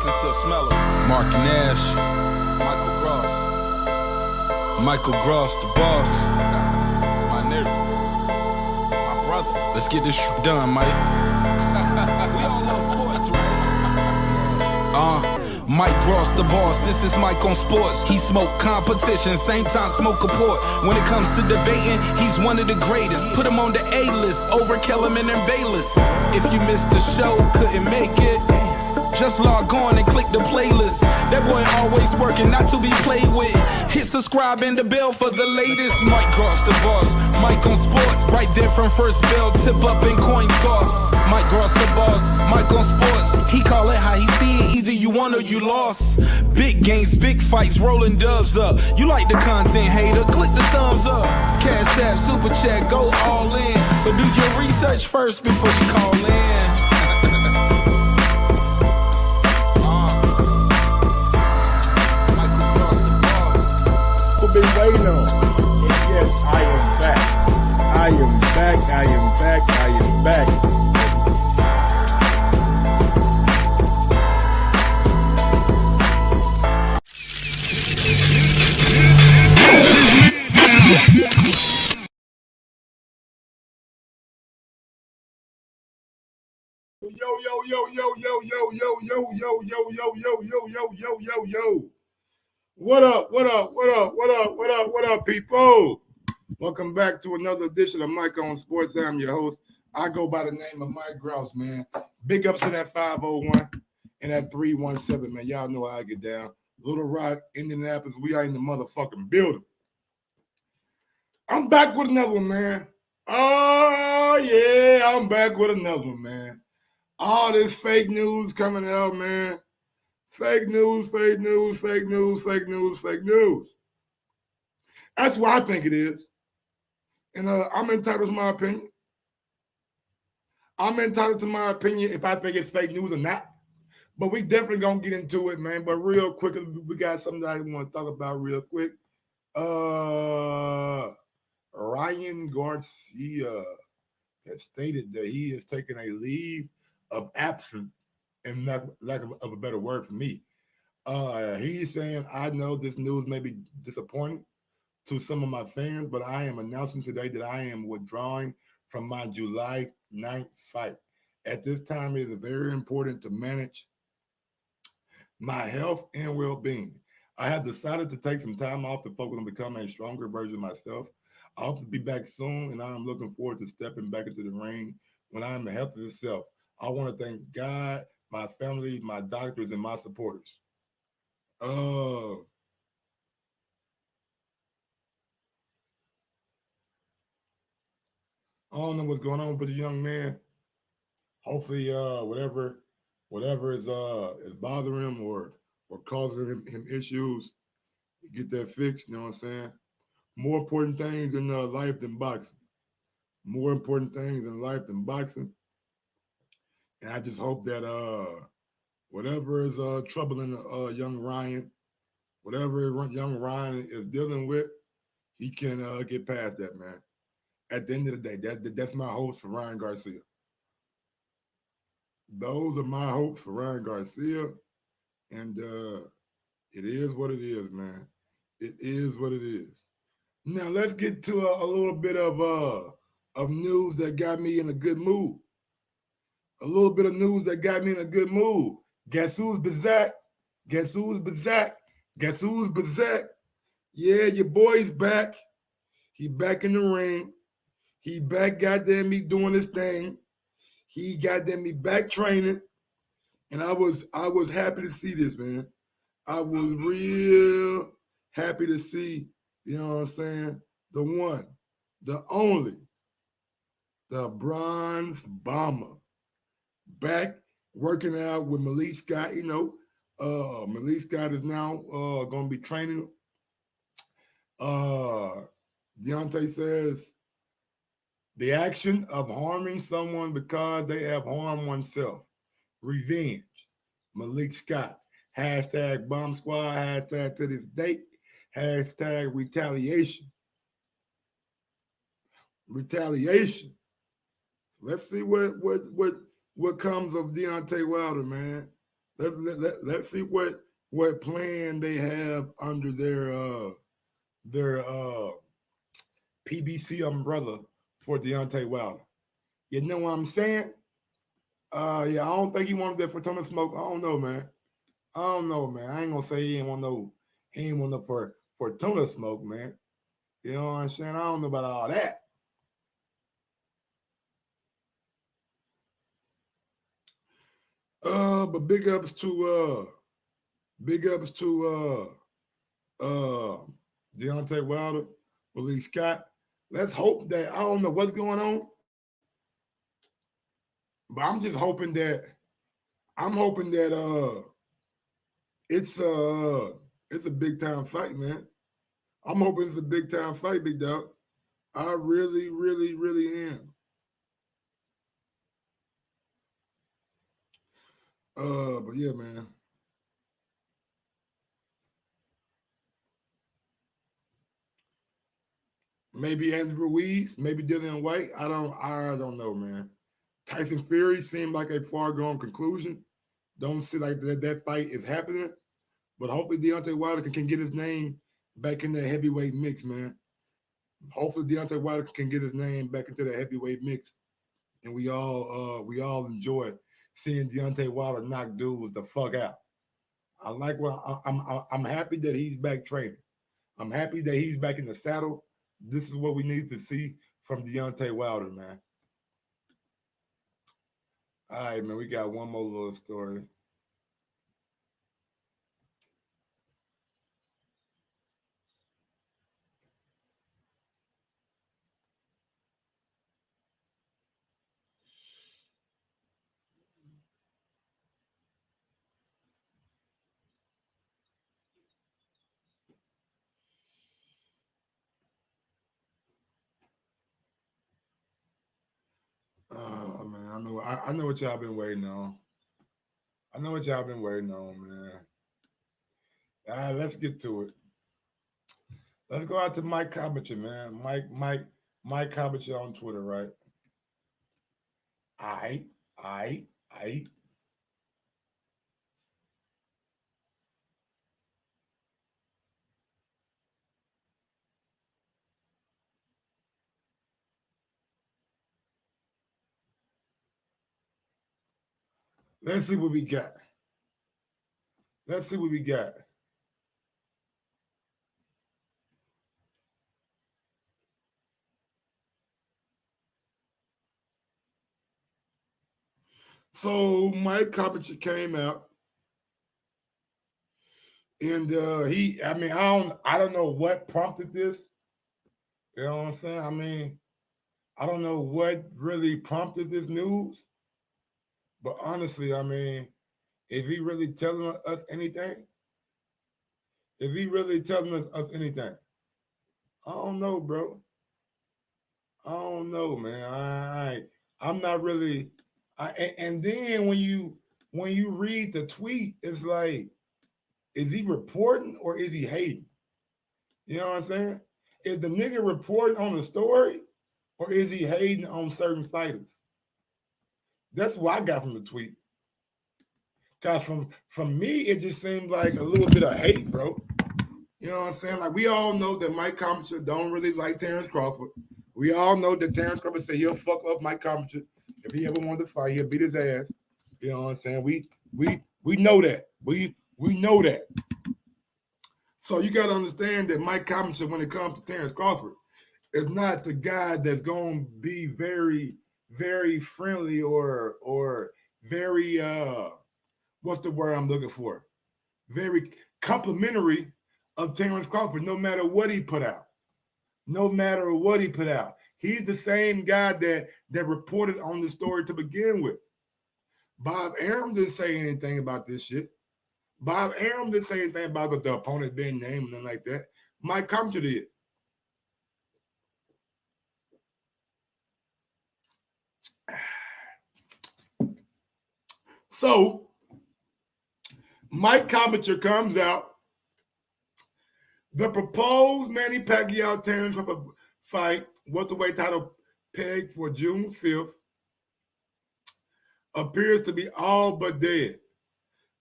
can still smell him. Mark Nash. Michael Gross, the boss. My nigga. My brother. Let's get this shit done, Mike. We all love sports, right? Mike Ross, the boss, this is Mike on sports. He smoke competition, same time smoke a port. When it comes to debating, he's one of the greatest. Put him on the A-list, over Kellerman and Bayless. If you missed the show, couldn't make it, just log on and click the playlist. That boy always working, not to be played with. Hit subscribe and the bell for the latest. Mike Gross, the boss, Mike on sports. Right there from first bell, tip up and coin toss. Mike Gross, the boss, Mike on sports. He call it how he see it, either you won or you lost. Big games, big fights, rolling dubs up. You like the content, hater, click the thumbs up. Cashapp, super chat, go all in. But do your research first before you call in. Been waiting on. And yes, I am back. I am back. I am back. I am back. Yo. What up, people? Welcome back to another edition of Mike on Sports. I'm your host. I go by the name of Mike Grouse, man. Big ups to that 501 and that 317, man. Y'all know how I get down. Little Rock, Indianapolis, we are in the motherfucking building. I'm back with another one, man. Oh, yeah, I'm back with another one, man. All this fake news coming out, man. Fake news. That's what I think it is. And I'm entitled to my opinion. I'm entitled to my opinion if I think it's fake news or not. But we definitely going to get into it, man. But real quick, we got something that I want to talk about real quick. Ryan Garcia has stated that he is taking a leave of absence, and lack of a better word for me. He's saying, I know this news may be disappointing to some of my fans, but I am announcing today that I am withdrawing from my July 9th fight. At this time, it is very important to manage my health and well-being. I have decided to take some time off to focus on becoming a stronger version of myself. I hope to be back soon, and I am looking forward to stepping back into the ring when I am the healthiest self. I want to thank God, my family, my doctors, and my supporters. I don't know what's going on with the young man. Hopefully, whatever is bothering him or causing him issues, get that fixed. You know what I'm saying? More important things in life than boxing. More important things in life than boxing. And I just hope that whatever is troubling young Ryan, whatever young Ryan is dealing with, he can get past that, man. At the end of the day, that's my hopes for Ryan Garcia. Those are my hopes for Ryan Garcia. And it is what it is, man. It is what it is. Now, let's get to a little bit of news that got me in a good mood. A little bit of news that got me in a good mood. Guess who's back? Yeah, your boy's back. He back in the ring. He back goddamn me doing his thing. He goddamn me back training. And I was happy to see this, man. I was real happy to see, you know what I'm saying, the one, the only, the Bronze Bomber. Back working out with Malik Scott. You know, Malik Scott is now going to be training. Deontay says the action of harming someone because they have harmed oneself. Revenge. Malik Scott. Hashtag Bomb Squad. Hashtag to this date. Hashtag retaliation. Retaliation. So let's see what comes of Deontay Wilder, man. Let's see what plan they have under their PBC umbrella for Deontay Wilder. You know what I'm saying? Yeah, I don't think he wanted that for Tony Smoke. I don't know, man. I ain't gonna say he ain't want no for tuna smoke, man. You know what I'm saying? I don't know about all that. But big ups to Deontay Wilder, Lee Scott. Let's hope that I don't know what's going on, but I'm just hoping that it's a big time fight, man. I'm hoping it's a big time fight, big dog. I really, really, really am. But yeah, man. Maybe Andrew Ruiz, maybe Dillian White. I don't know, man. Tyson Fury seemed like a far gone conclusion. Don't see like that fight is happening. But hopefully Deontay Wilder can get his name back in that heavyweight mix, man. Hopefully Deontay Wilder can get his name back into the heavyweight mix, and we all enjoy seeing Deontay Wilder knock dudes the fuck out. I like I'm happy that he's back training. I'm happy that he's back in the saddle. This is what we need to see from Deontay Wilder, man. All right, man. We got one more little story. Oh man, I know what y'all been waiting on. I know what y'all been waiting on, man. All right, let's get to it. Let's go out to Mike Cobbage, man. Mike Cobbage on Twitter, right? I. Let's see what we got. Let's see what we got. So Mike Cobbage came out, and I don't know what prompted this. You know what I'm saying? I mean, I don't know what really prompted this news, but honestly, I mean, is he really telling us anything? Is he really telling us anything? I don't know, bro. I don't know, man. I'm not really. And then when you read the tweet, it's like, is he reporting or is he hating? You know what I'm saying? Is the nigga reporting on the story or is he hating on certain fighters? That's what I got from the tweet. Cause from me, it just seemed like a little bit of hate, bro. You know what I'm saying? Like we all know that Mike Cobbage don't really like Terrence Crawford. We all know that Terrence Crawford said he'll fuck up Mike Cobbage if he ever wanted to fight. He'll beat his ass. You know what I'm saying? We know that. We know that. So you got to understand that Mike Cobbage, when it comes to Terrence Crawford, is not the guy that's going to be very, very friendly or very what's the word I'm looking for? Very complimentary of Terrence Crawford, no matter what he put out. No matter what he put out. He's the same guy that reported on the story to begin with. Bob Arum didn't say anything about this shit. Bob Arum didn't say anything about the opponent being named and nothing like that. Mike Cobbage did. So Mike Cobbage comes out. The proposed Manny Pacquiao Terrence Crawford fight, welterweight title pegged for June 5th, appears to be all but dead.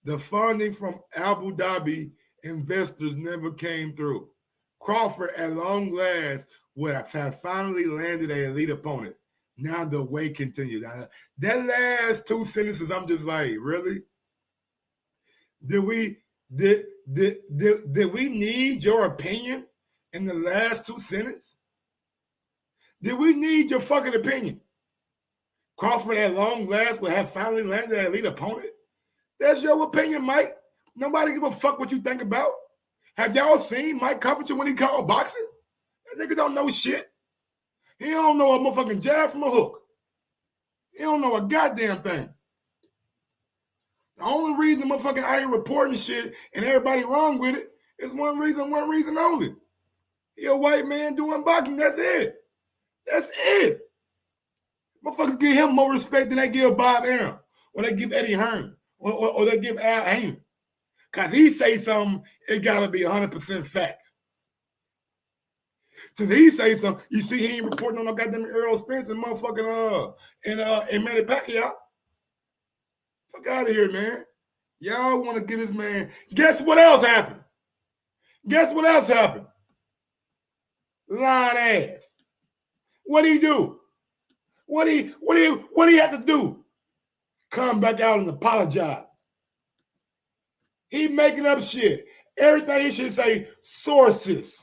The funding from Abu Dhabi investors never came through. Crawford, at long last, would have finally landed an elite opponent. Now the wait continues. That last two sentences, I'm just like, really? Did we need your opinion in the last two sentences? Did we need your fucking opinion? Crawford, at long last, would have finally landed an elite opponent? That's your opinion, Mike. Nobody give a fuck what you think about. Have y'all seen Mike Carpenter when he called boxing? That nigga don't know shit. He don't know a motherfucking jab from a hook. He don't know a goddamn thing. The only reason motherfucking I ain't reporting shit and everybody wrong with it is one reason only. He a white man doing boxing. That's it. That's it. Motherfuckers give him more respect than they give Bob Arum, or they give Eddie Hearn, or they give Al Heyman. Because he say something, it got to be 100% facts. So he say something, you see he ain't reporting on no goddamn Errol Spence and motherfucking and Manny Pacquiao. Fuck out of here, man. Y'all want to get this man. Guess what else happened? Guess what else happened? Lying ass. What'd he do? What he have to do? Come back out and apologize. He making up shit. Everything he should say, sources.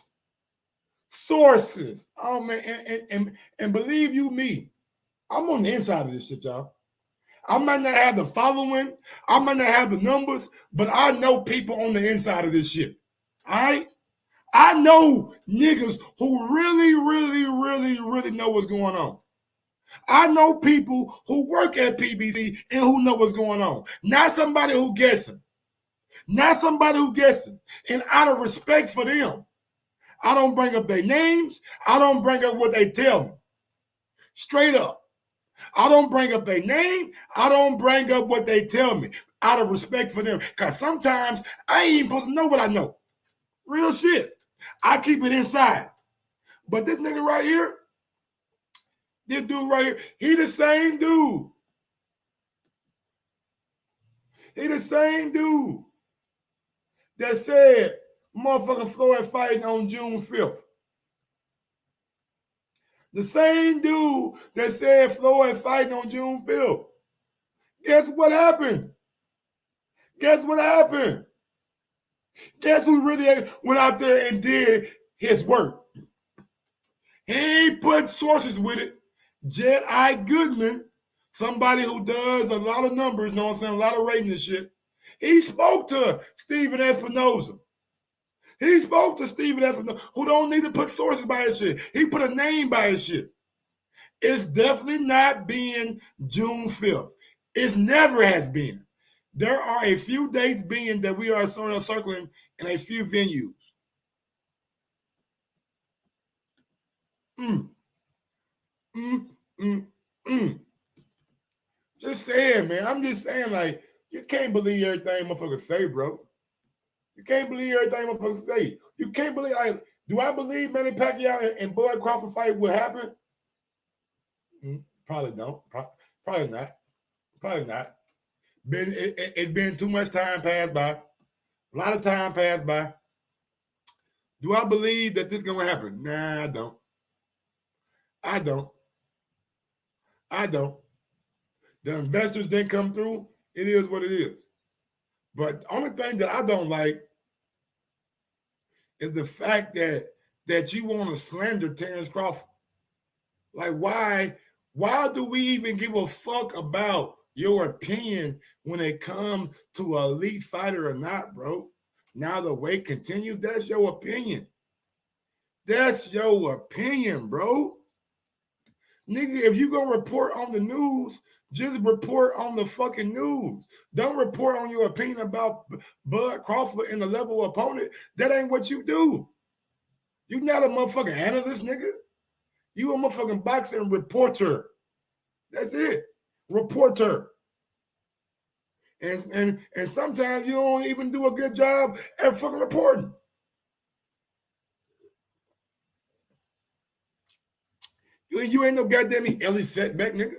Sources. Oh man, and believe you me, I'm on the inside of this shit, y'all. I might not have the following, I might not have the numbers, but I know people on the inside of this shit. All right? I know niggas who really know what's going on. I know people who work at PBC and who know what's going on. Not somebody who guessing. Not somebody who guessing. And out of respect for them, I don't bring up their names. I don't bring up what they tell me. Straight up. I don't bring up their name. I don't bring up what they tell me out of respect for them. Because sometimes I ain't even supposed to know what I know. Real shit. I keep it inside. But this nigga right here, this dude right here, he the same dude. He the same dude that said motherfucking Floyd fighting on June 5th. The same dude that said Floyd fighting on June 5th. Guess what happened? Guess what happened? Guess who really went out there and did his work? He ain't put sources with it. Jed I. Goodman, somebody who does a lot of numbers, you know what I'm saying, a lot of ratings and shit. He spoke to Steven Espinoza. He spoke to Steven Espinoza, who don't need to put sources by his shit. He put a name by his shit. It's definitely not being June 5th. It never has been. There are a few dates being that we are sort of circling in a few venues. Just saying, man. I'm just saying, like, you can't believe everything motherfuckers say, bro. You can't believe everything motherfuckers say. You can't believe, like, do I believe Manny Pacquiao and Bud Crawford fight will happen? Probably don't. Probably not. Probably not. It's been too much time passed by. A lot of time passed by. Do I believe that this is going to happen? Nah, I don't. I don't. I don't. The investors didn't come through. It is what it is. But the only thing that I don't like is the fact that you want to slander Terrence Crawford. Like, why do we even give a fuck about your opinion when it comes to an elite fighter or not, bro? Now the wait continues. That's your opinion. That's your opinion, bro. Nigga, if you gonna report on the news, just report on the fucking news. Don't report on your opinion about Bud Crawford and the level of opponent. That ain't what you do. You not a motherfucking analyst, nigga. You a motherfucking boxing reporter. That's it. Reporter. And sometimes you don't even do a good job at fucking reporting. You ain't no goddamn Ellie setback, nigga.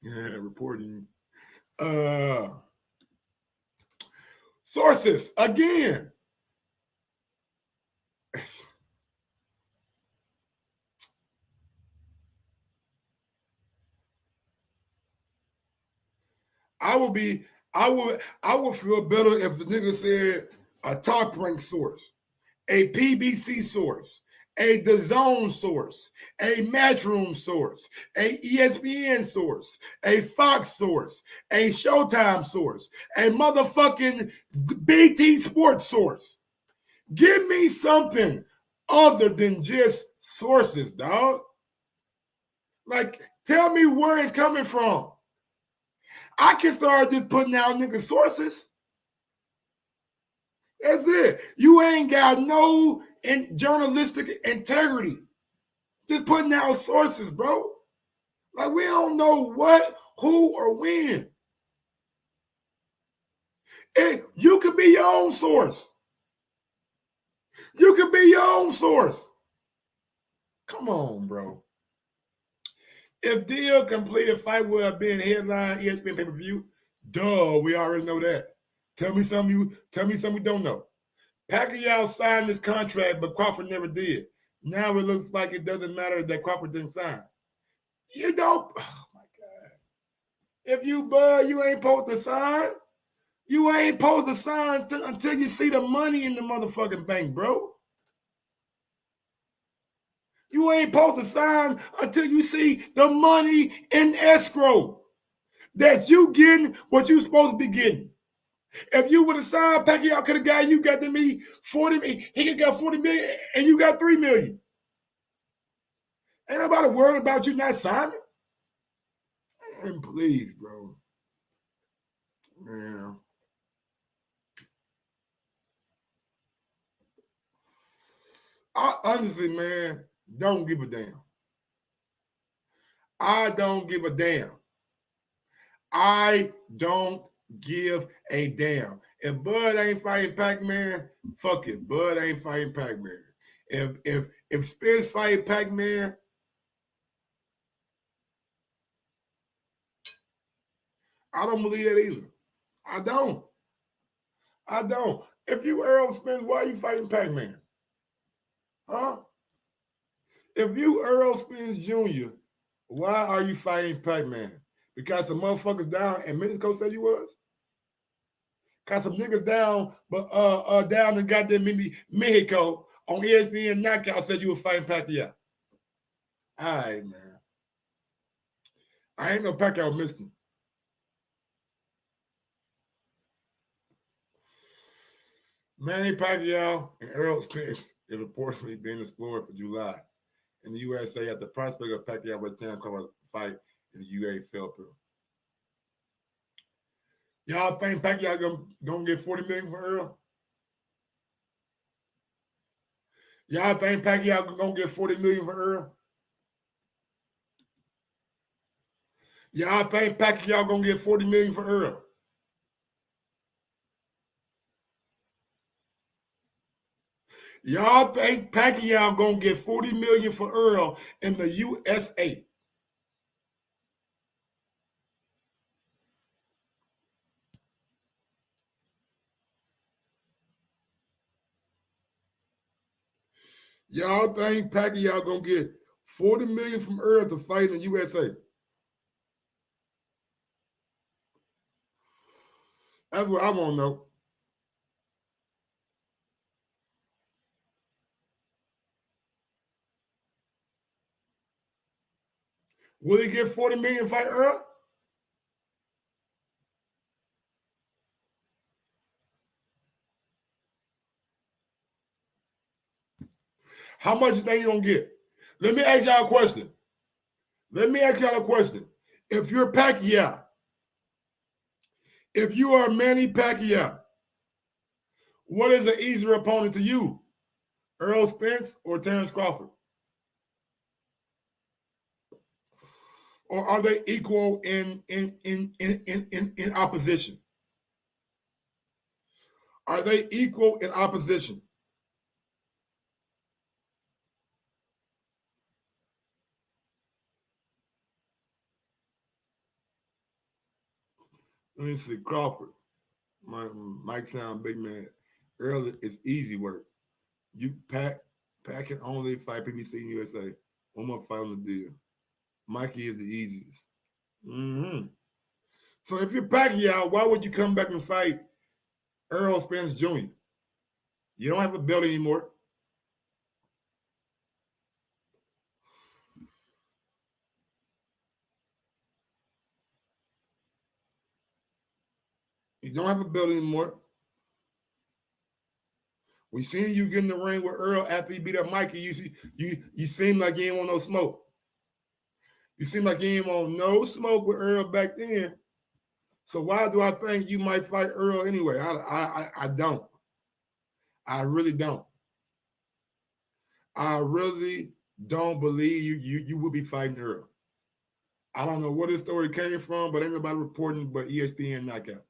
Yeah, reporting. Sources, again. I would feel better if the nigga said a top rank source, a PBC source, a DAZN source, a Matchroom source, a ESPN source, a Fox source, a Showtime source, a motherfucking BT Sports source. Give me something other than just sources, dog. Like, tell me where it's coming from. I can start just putting out nigga sources. That's it. You ain't got no journalistic integrity. Just putting out sources, bro. Like, we don't know what, who, or when. You could be your own source. You could be your own source. Come on, bro. If deal completed, fight will have been headline ESPN pay-per-view. Duh, we already know that. Tell me something we don't know. Pacquiao signed this contract, but Crawford never did. Now it looks like it doesn't matter that Crawford didn't sign. You don't. Oh my God. If you bud, you ain't supposed to sign. You ain't supposed to sign until you see the money in the motherfucking bank, bro. You ain't supposed to sign until you see the money in escrow. That you getting what you supposed to be getting. If you would have signed, Pacquiao could have got you got to me 40 million. He could have got 40 million and you got 3 million. Ain't nobody worried about you not signing. Man, please, bro. Man. I honestly, man, don't give a damn. I don't give a damn. I don't give a damn. If Bud ain't fighting Pac-Man, fuck it. Bud ain't fighting Pac-Man. If Spence fight Pac-Man, I don't believe that either. I don't. If you Errol Spence, why are you fighting Pac-Man? Huh? If you Errol Spence Jr., why are you fighting Pac-Man? Because some motherfuckers down and Mexico said you was? Because some niggas down, but down in goddamn Mexico on ESPN Knockout said you were fighting Pacquiao. All right, man. I ain't no Pacquiao Mexican. Manny Pacquiao and Errol Spence is reportedly being explored for July in the USA at the prospect of Pacquiao with chance cover fight in the UA fell through. Y'all think Pacquiao gonna get 40 million for Errol? Y'all think Pacquiao gonna get 40 million for Errol? Y'all think Pacquiao gonna get 40 million for Errol? Y'all think Pacquiao gonna get 40 million for Errol in the USA? Y'all think Pacquiao gonna get 40 million from Errol to fight in the USA? That's what I want to know. Will he get 40 million to fight Errol? How much do you think you're gonna get? Let me ask y'all a question. If you're Pacquiao, if you are Manny Pacquiao, what is an easier opponent to you? Errol Spence or Terrence Crawford? Or are they equal in opposition? Are they equal in opposition? Let me see, Crawford. Mike sound big man. Errol is easy work. You Pac can only fight PBC in USA. One more fight on the deal. Mikey is the easiest. Mm-hmm. So if you're Pacquiao, why would you come back and fight Errol Spence Jr.? You don't have a belt anymore. You don't have a belt anymore. We seen you get in the ring with Errol after he beat up Mikey. You seem like you ain't want no smoke. You seem like you ain't want no smoke with Errol back then. So why do I think you might fight Errol anyway? I don't. I really don't. I really don't believe you will be fighting Errol. I don't know where this story came from, but ain't nobody reporting but ESPN knockout.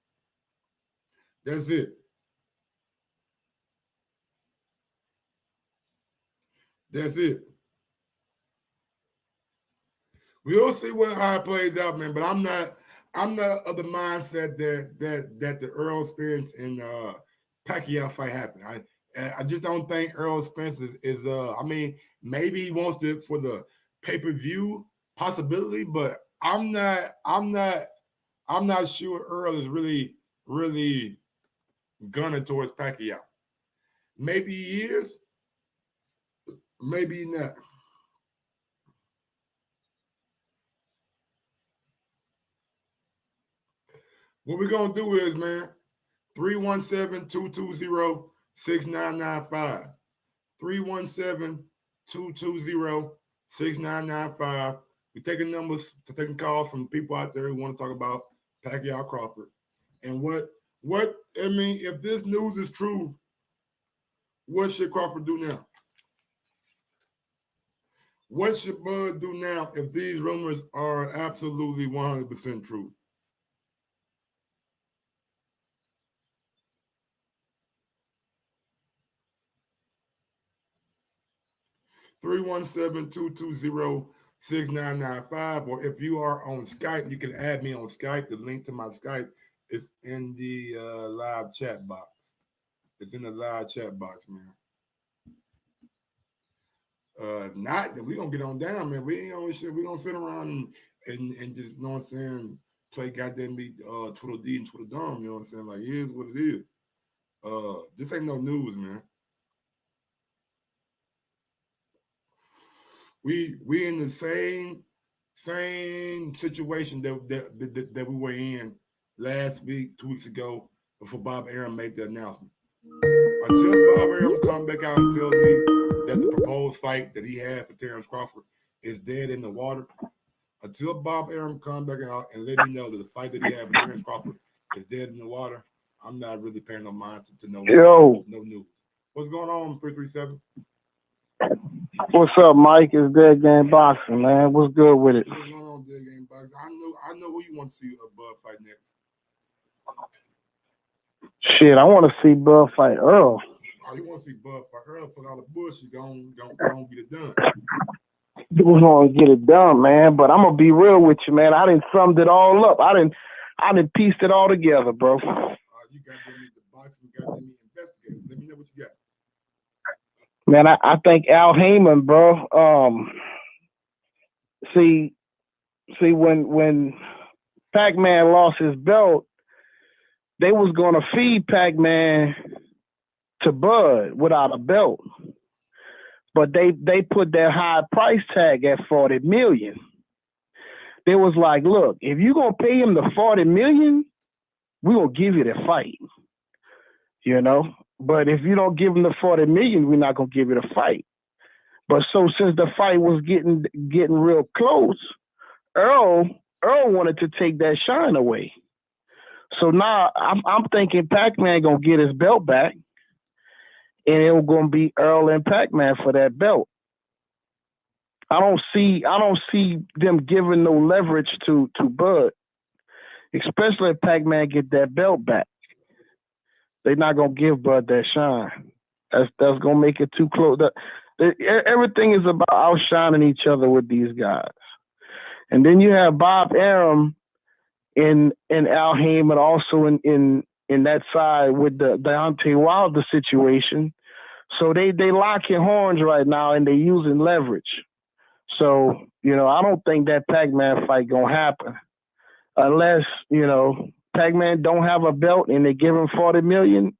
That's it. That's it. We'll see how it plays out, man. But I'm not of the mindset that the Errol Spence and Pacquiao fight happen. I just don't think Errol Spence is I mean, maybe he wants it for the pay-per-view possibility, but I'm not sure Errol is really gunning towards Pacquiao. Maybe he is, maybe not. What we're going to do is, man, 317-220-6995. 317-220-6995. We're taking numbers to taking calls from people out there who want to talk about Pacquiao Crawford. And what I mean, if this news is true, what should Crawford do now? What should Bud do now if these rumors are absolutely 100% true? 317-220-6995. Or if you are on Skype, you can add me on Skype. The link to my Skype is in the live chat box. It's in the live chat box, man. If not, then we're going to get on down, man. We ain't on shit. We're going to sit around and just, you know what I'm saying, play goddamn me Twiddle D and Twiddle Dum, you know what I'm saying? Like, here's what it is. This ain't no news, man. We in the same situation that we were in last week, 2 weeks ago, before Bob Arum made the announcement. Until Bob Arum come back out and tells me that the proposed fight that he had for Terrence Crawford is dead in the water, until Bob Arum come back out and let me know that the fight that he had for Terrence Crawford is dead in the water, I'm not really paying no mind to no news. What's going on, 337? What's up, Mike? It's Dead Game Boxing, man. What's good with it? What's going on, Dead Game Boxing? I know who you want to see Bud fight next. Shit, I want to see Bud fight Earl. Oh, you want to see Bud fight Earl for all the bullshit? Gonna get it done. We're gonna get it done, man. But I'm gonna be real with you, man. I done summed it all up. I done pieced it all together, bro. You got to meet the boxing, got to meet investigators. Let me know what you got. Man, I think Al Heyman, bro. See, when Pac-Man lost his belt, they was gonna feed Pac-Man to Bud without a belt, but they put that high price tag at $40 million. They was like, look, if you gonna pay him the $40 million, we gonna give you the fight, you know. But if you don't give him the $40 million, we're not gonna give you the fight. But so since the fight was getting real close, Errol wanted to take that shine away. So now I'm thinking Pac-Man gonna get his belt back, and it was gonna be Errol and Pac-Man for that belt. I don't see them giving no leverage to Bud, especially if Pac-Man get that belt back. They're not gonna give Bud that shine. That's gonna make it too close. Everything is about outshining each other with these guys. And then you have Bob Arum and Al Heyman also in in that side with the Deontay Wilder situation. So they locking horns right now and they using leverage. So, I don't think that Pac-Man fight gonna happen unless, Pac-Man don't have a belt and they give him $40 million,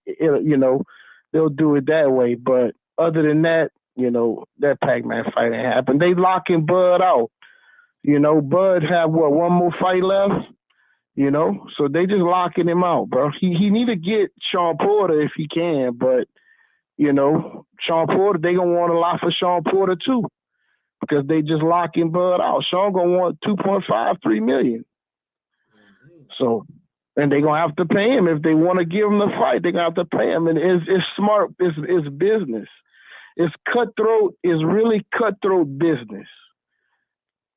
they'll do it that way. But other than that, that Pac-Man fight ain't happen. They locking Bud out. Bud have one more fight left, so they just locking him out, bro. He need to get Sean Porter if he can, but Sean Porter, they gonna want a lot for Sean Porter too, because they just locking Bud out. Sean gonna want 2.5-3 million. So, and they gonna have to pay him if they want to give him the fight. They gonna have to pay him, and it's smart. It's business. It's cutthroat. It's really cutthroat business.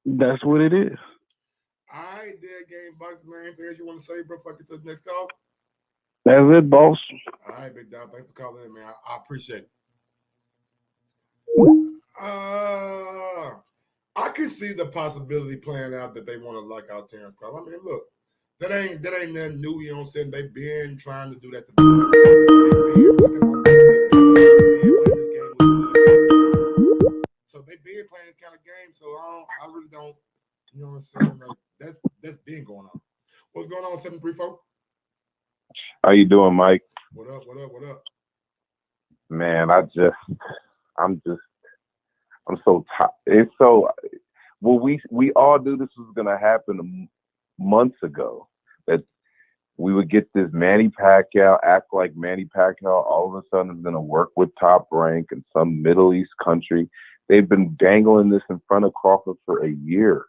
That's what it is. All right, there, Game Box, man. Anything else you want to say, bro? Fuck it to the next call. That's it, boss. All right, big dog. Thanks for calling in, man. I appreciate it. I can see the possibility playing out that they want to lock out Terrence Crawford. I mean, look, that ain't nothing new. You know what I'm saying? They've been trying to do that. So they've been playing this kind of game. So I really don't. You know what I'm saying? Like that's been going on. What's going on, 734? How you doing, Mike? What up? Man, I'm so tired. It's so. Well, we all knew this was gonna happen months ago. That we would get this Manny Pacquiao, act like Manny Pacquiao all of a sudden is gonna work with Top Rank in some Middle East country. They've been dangling this in front of Crawford for a year.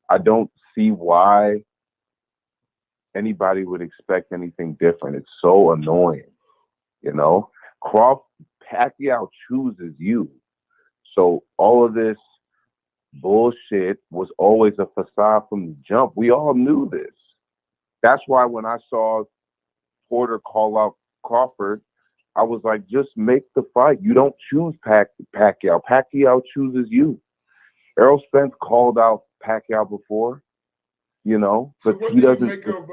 I don't see why anybody would expect anything different. It's so annoying, Pacquiao chooses you. So all of this bullshit was always a facade from the jump. We all knew this. That's why when I saw Porter call out Crawford, I was like, just make the fight. You don't choose Pacquiao. Pacquiao chooses you. Errol Spence called out Pacquiao before, So but what he do you doesn't. make of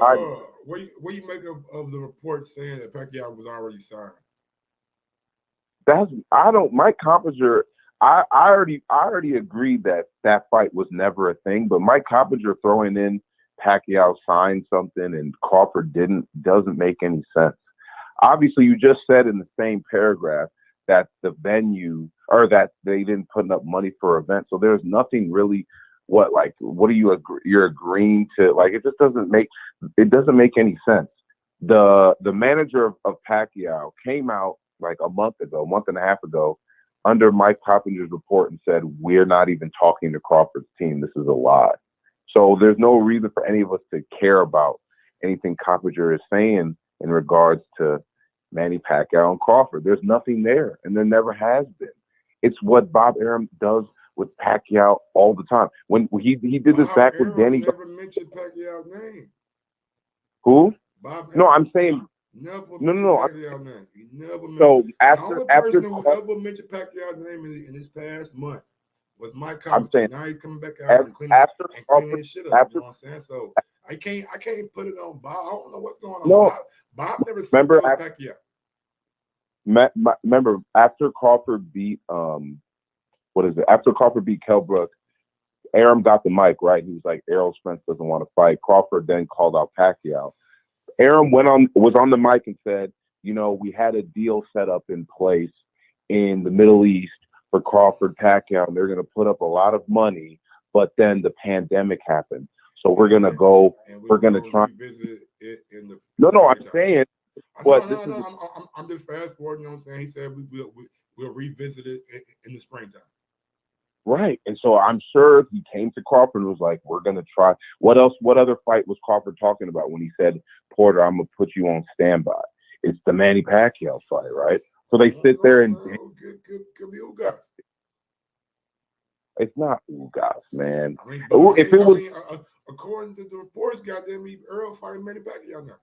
what do you make of the report saying that Pacquiao was already signed? Mike Coppinger, I already agreed that fight was never a thing, but Mike Coppinger throwing in Pacquiao signed something and Crawford doesn't make any sense. Obviously, you just said in the same paragraph that the venue or that they didn't put enough money for an event. So there's nothing really. What are you're agreeing to? Like, it just doesn't make any sense. The manager of Pacquiao came out like a month and a half ago, under Mike Coppinger's report and said, we're not even talking to Crawford's team. This is a lie. So there's no reason for any of us to care about anything Coppinger is saying in regards to Manny Pacquiao and Crawford. There's nothing there, and there never has been. It's what Bob Arum does with Pacquiao all the time. When he did this back with Danny. Never mentioned Pacquiao's name. Who? Bob. No, I'm saying. Never No. Pacquiao's name. He never mentioned. So the only person who ever mentioned Pacquiao's name in this past month was Mike Coppinger. Now he's coming back out and cleaning his shit up. You know what I'm saying? So I can't put it on Bob. I don't know what's going on. No. Bob never said Pacquiao. Remember, after Crawford beat After Crawford beat Kell Brook, Arum got the mic, right? He was like, Errol Spence doesn't want to fight. Crawford then called out Pacquiao. Arum was on the mic and said, we had a deal set up in place in the Middle East for Crawford Pacquiao, and they're going to put up a lot of money, but then the pandemic happened. So we're going to go, we're going to try. Revisit it in the I'm saying, but I'm just fast forwarding, you know what I'm saying? He said we'll revisit it in the springtime. Right. And so I'm sure he came to Crawford and was like, we're going to try. What other fight was Crawford talking about when he said, Porter, I'm going to put you on standby? It's the Manny Pacquiao fight, right? So they sit there and... Could be Ugas. It's not Ugas, man. According to the reports, goddamn, Errol fighting Manny Pacquiao now.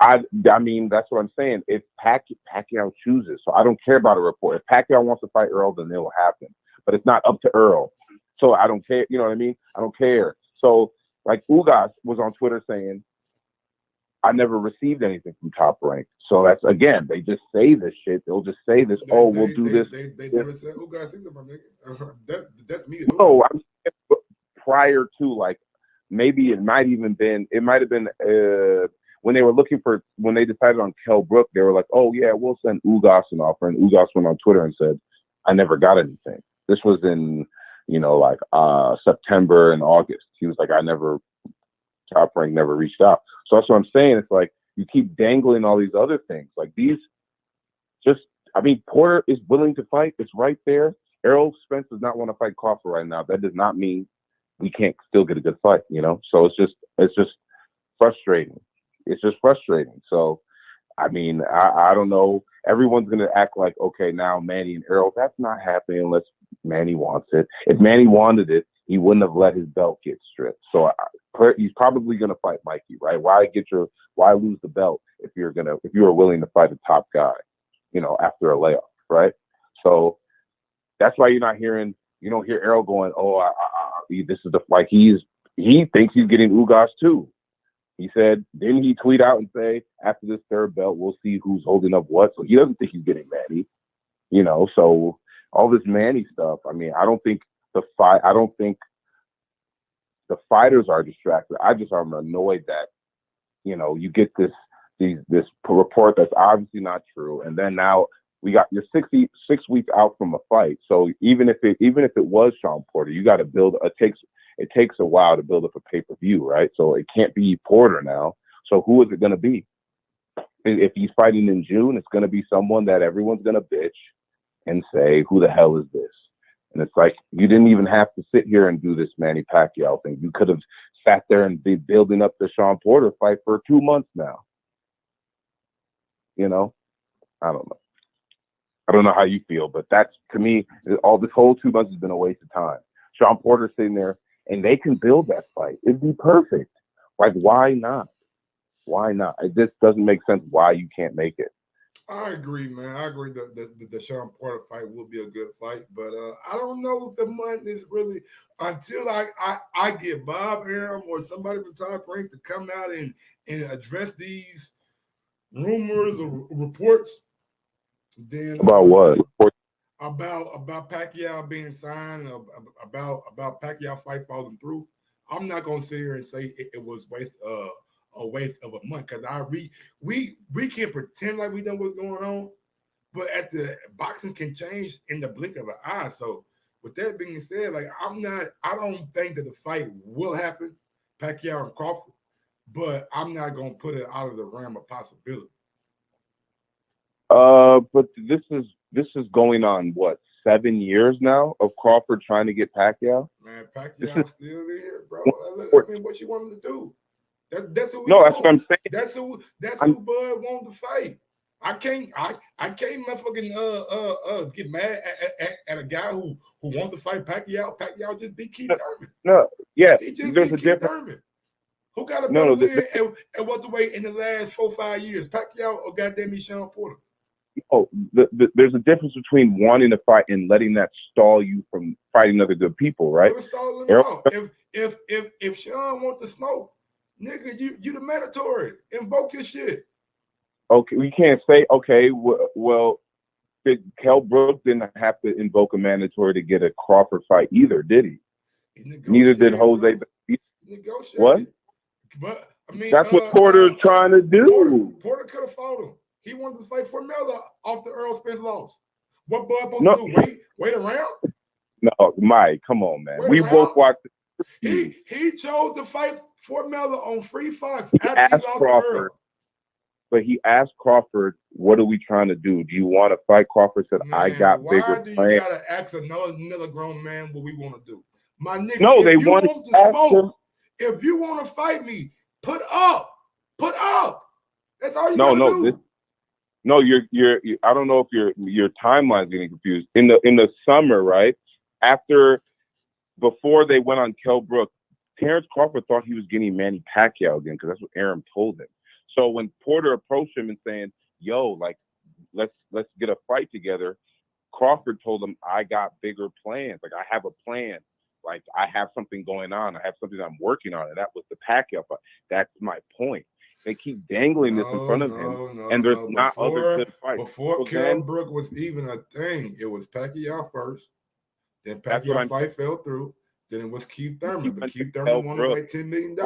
I mean, that's what I'm saying. If Pacquiao chooses, so I don't care about a report. If Pacquiao wants to fight Errol, then it will happen. But it's not up to Errol. So I don't care. You know what I mean? I don't care. So like Ugas was on Twitter saying, I never received anything from Top Rank. So that's, again, they just say this shit. They'll just say this. We'll do this. They never said, "Oh, guys, think about nigga." That's me. No, I'm saying prior to, like, maybe it might have been when they were when they decided on Kell Brook, they were like, "Oh yeah, we'll send Ugas an offer." And Ugas went on Twitter and said, "I never got anything." This was in, like September and August. He was like, Top Rank never reached out. So that's what I'm saying. It's like you keep dangling all these other things. Like Porter is willing to fight. It's right there. Errol Spence does not want to fight Crawford right now. That does not mean we can't still get a good fight, So it's just frustrating. It's just frustrating. So, I don't know. Everyone's going to act like, okay, now Manny and Errol. That's not happening unless Manny wants it. If Manny wanted it, he wouldn't have let his belt get stripped. So he's probably going to fight Mikey, right? Why lose the belt if you were willing to fight a top guy, after a layoff, right? So that's why you don't hear Errol going, this is the fight. He thinks he's getting Ugas too. He said, didn't he tweet out and say, after this third belt, we'll see who's holding up what? So he doesn't think he's getting Manny, so all this Manny stuff. I don't think the fighters are distracted. I'm annoyed that, you get this report that's obviously not true. And then now you're 6 weeks out from a fight. So even if it was Sean Porter, you got to build, it takes a while to build up a pay-per-view, right? So it can't be Porter now. So who is it going to be? If he's fighting in June, it's going to be someone that everyone's going to bitch and say, who the hell is this? And it's like, you didn't even have to sit here and do this Manny Pacquiao thing. You could have sat there and been building up the Sean Porter fight for 2 months now. I don't know. I don't know how you feel, but that's, to me, all this whole 2 months has been a waste of time. Sean Porter sitting there, and they can build that fight. It'd be perfect. Like, why not? Why not? It just doesn't make sense why you can't make it. I agree, man. I agree that the Sean Porter fight will be a good fight, but I don't know if the money is really, until I get Bob Arum or somebody from Top Rank to come out and address these rumors or reports. Then about what? About Pacquiao being signed, about Pacquiao fight falling through. I'm not gonna sit here and say it was a waste of a month, because we can pretend like we know what's going on, but boxing can change in the blink of an eye. So with that being said, like I don't think that the fight will happen, Pacquiao and Crawford, but I'm not gonna put it out of the realm of possibility. But this is going on what, 7 years now of Crawford trying to get Pacquiao? Man, Pacquiao's still there, bro. What you want him to do? That's who. No, that's what I'm saying. That's who Bud wanted to fight. I can't motherfucking get mad at a guy who wants to fight Pacquiao. Pacquiao just beat Keith Thurman. No, yeah, he just there's beat a Keith difference. Thurman. Who got a better win at welterweight in the last 4-5 years? Pacquiao or goddamn Sean Porter? Oh, there's a difference between wanting to fight and letting that stall you from fighting other good people, right? If Sean wants to smoke, nigga, you the mandatory. Invoke your shit. Okay, we can't say, okay, well, Kell Brook didn't have to invoke a mandatory to get a Crawford fight either, did he? Neither did Jose. What? But that's what Porter's trying to do. Porter could have fought him. He wanted to fight Formella off the Errol Spence loss. What Bud supposed to do? Wait around? No, Mike, come on, man. We both watched it. He chose to fight Formella on Free Fox after he lost Crawford, to Errol. But he asked Crawford, what are we trying to do? Do you want to fight? Crawford said, I got bigger plans. Why do you got to ask another grown man what we want to do? My nigga, no, they want to smoke, if you want to fight me, put up. That's all you got to do. You're I don't know if your timeline's getting confused. In the summer, right? Before they went on Kell Brook, Terrence Crawford thought he was getting Manny Pacquiao again, because that's what Arum told him. So when Porter approached him and saying, yo, like, let's get a fight together, Crawford told him, I got bigger plans. Like, I have a plan. Like, I have something going on. I have something I'm working on. And that was the Pacquiao fight. That's my point. They keep dangling this in front of him, and there's not other good fights. Before Kell Brook was even a thing, it was Pacquiao first. Then Pacquiao fight fell through. Then it was Keith Thurman, but Keith Thurman wanted like $10 million.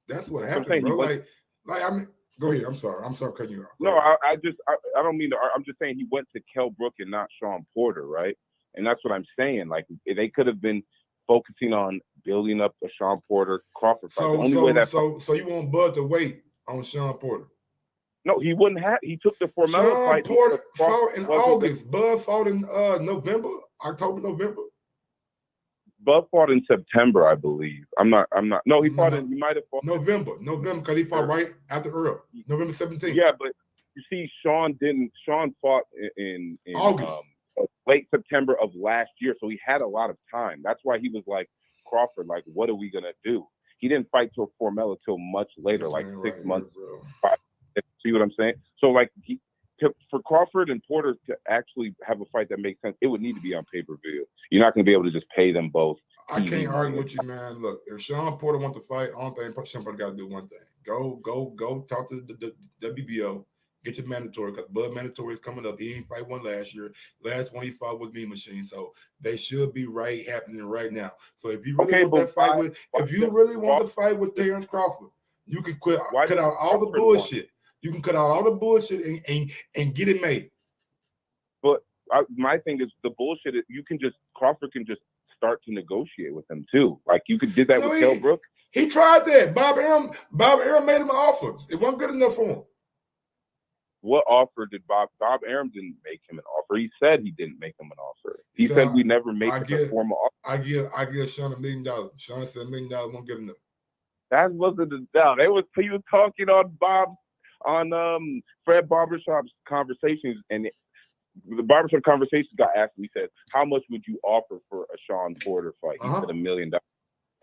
That's what happened, bro. Like I mean, go ahead. I'm sorry cutting you off. No, I don't mean to. I'm just saying he went to Kell Brook and not Sean Porter, right? And that's what I'm saying. Like they could have been focusing on building up a Sean Porter Crawford fight. So you want Bud to wait on Sean Porter? No, he wouldn't have. He took the Formella Sean fight. Porter fought in August. Bud fought in October, November. Bud fought in September, I believe. I'm not. No, he fought in. He might have fought November, because he fought right after Errol, November 17th. Yeah, but you see, Sean didn't. Sean fought in August, late September of last year, so he had a lot of time. That's why he was like Crawford. Like, what are we gonna do? He didn't fight till Formella till much later, like 6 months. See what I'm saying? So like for Crawford and Porter to actually have a fight that makes sense, it would need to be on pay-per-view. You're not going to be able to just pay them both. I can't argue with you, man. Look, if Sean Porter wants to fight, I don't think Sean Porter got to do one thing. Go talk to the WBO, get your mandatory, because Bud mandatory is coming up. He ain't fight one last year. Last one he fought was Mean Machine. So they should be happening right now. So if you really want to fight with Terrence Crawford, you can cut out all the bullshit. You can cut out all the bullshit and get it made. But my thing is the bullshit. Crawford can just start to negotiate with him too. Like you could did that with Kell Brook. He tried that. Bob Arum made him an offer. It wasn't good enough for him. What offer did Bob Arum didn't make him an offer? He said he didn't make him an offer. He said we never make a formal offer. I give Sean $1 million. Sean said $1 million won't give enough. That wasn't a doubt. He was talking on Fred Barbershop's conversations, and the Barbershop conversations got asked. We said, "How much would you offer for a Sean Porter fight?" He said $1 million.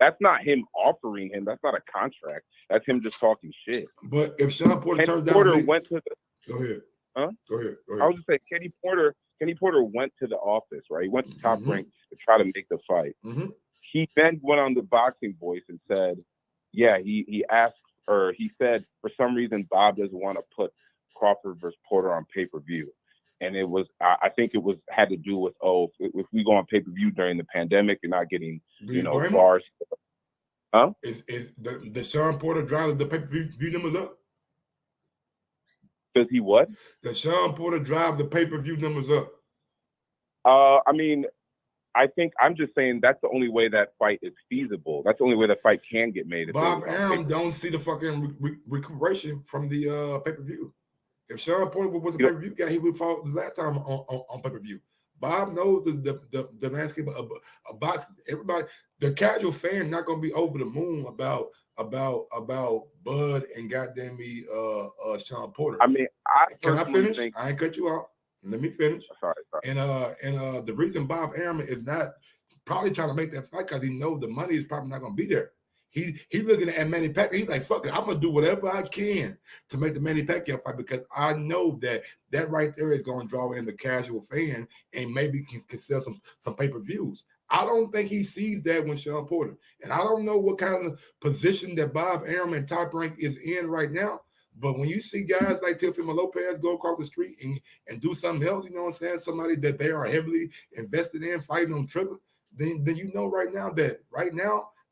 That's not him offering him. That's not a contract. That's him just talking shit. But if Sean Porter turns down, go ahead. Huh? Go ahead. I was just saying, Kenny Porter went to the office, right? He went to Top Rank to try to make the fight. He then went on the Boxing Voice and said, "Yeah, he asked." Or he said, for some reason, Bob doesn't want to put Crawford versus Porter on pay-per-view. And it was, I think it had to do with, if we go on pay-per-view during the pandemic, you're not getting, bars. Huh? Does Sean Porter drive the pay-per-view numbers up? Does he what? Does Sean Porter drive the pay-per-view numbers up? I mean, I think I'm just saying that's the only way that fight is feasible. That's the only way that fight can get made. Bob Arum don't see the fucking recuperation from the pay-per-view. If Sean Porter was a pay-per-view guy, he would fall the last time on pay-per-view. Bob knows the landscape of boxing. Everybody, the casual fan, not gonna be over the moon about Bud and goddamn me Sean Porter. I mean, can I finish? I ain't cut you off. Let me finish. Sorry. And the reason Bob Arum is not probably trying to make that fight because he knows the money is probably not going to be there. He's looking at Manny Pacquiao. He's like, fuck it, I'm going to do whatever I can to make the Manny Pacquiao fight because I know that right there is going to draw in the casual fan and maybe can sell some pay-per-views. I don't think he sees that when Sean Porter. And I don't know what kind of position that Bob Arum and Top Rank is in right now. But when you see guys like Teofimo Lopez go across the street and do something else, you know what I'm saying? Somebody that they are heavily invested in fighting on triple, then you know right now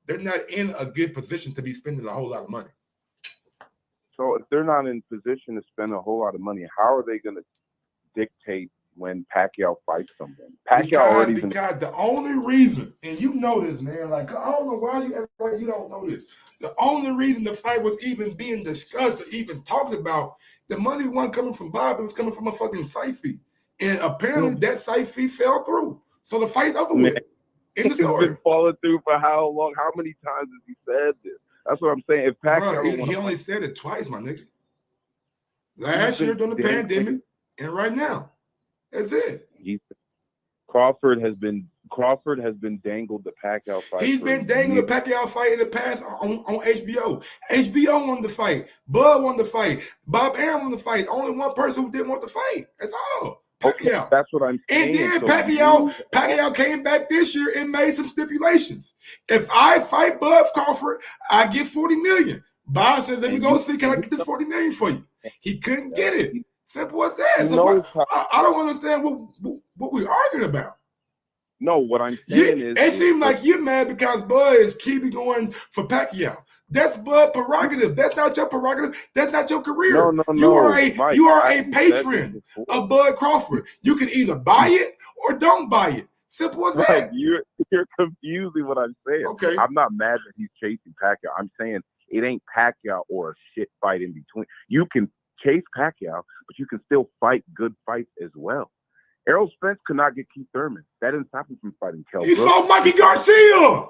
they're not in a good position to be spending a whole lot of money. So if they're not in position to spend a whole lot of money, how are they going to dictate when Pacquiao fights someone? Because the only reason, and you know this, man, like I don't know why you act like you don't know this. The only reason the fight was even being discussed or even talked about, the money wasn't coming from Bob, it was coming from a fucking site fee. And apparently that site fee fell through. So the fight's over with. In the story. He's been falling through for how long? How many times has he said this? That's what I'm saying. If Pacquiao he only said it twice, my nigga. Last year during the pandemic and right now. That's it. Crawford has been dangled the Pacquiao fight. He's been dangled the Pacquiao fight in the past on HBO. HBO won the fight. Bud won the fight. Bob Arum won the fight. Only one person who didn't want the fight. That's all. Pacquiao. Okay, that's what I'm saying. And then Pacquiao came back this year and made some stipulations. If I fight Bud Crawford, I get $40 million. Bob said, let me And go see, can I get this 40 million for you? He couldn't get it. Simple as that. He So knows I don't understand what we're arguing about. No, what I'm saying is, it seems like you're mad because Bud is keeping going for Pacquiao. That's Bud prerogative. That's not your prerogative. That's not your career. No, You are Mike, a patron of Bud Crawford. You can either buy it or don't buy it. Simple as that. You're confusing what I'm saying. Okay. I'm not mad that he's chasing Pacquiao. I'm saying it ain't Pacquiao or a shit fight in between. You can chase Pacquiao, but you can still fight good fights as well. Errol Spence could not get Keith Thurman. That didn't stop him from fighting Kell He Brooks. fought Mikey Garcia.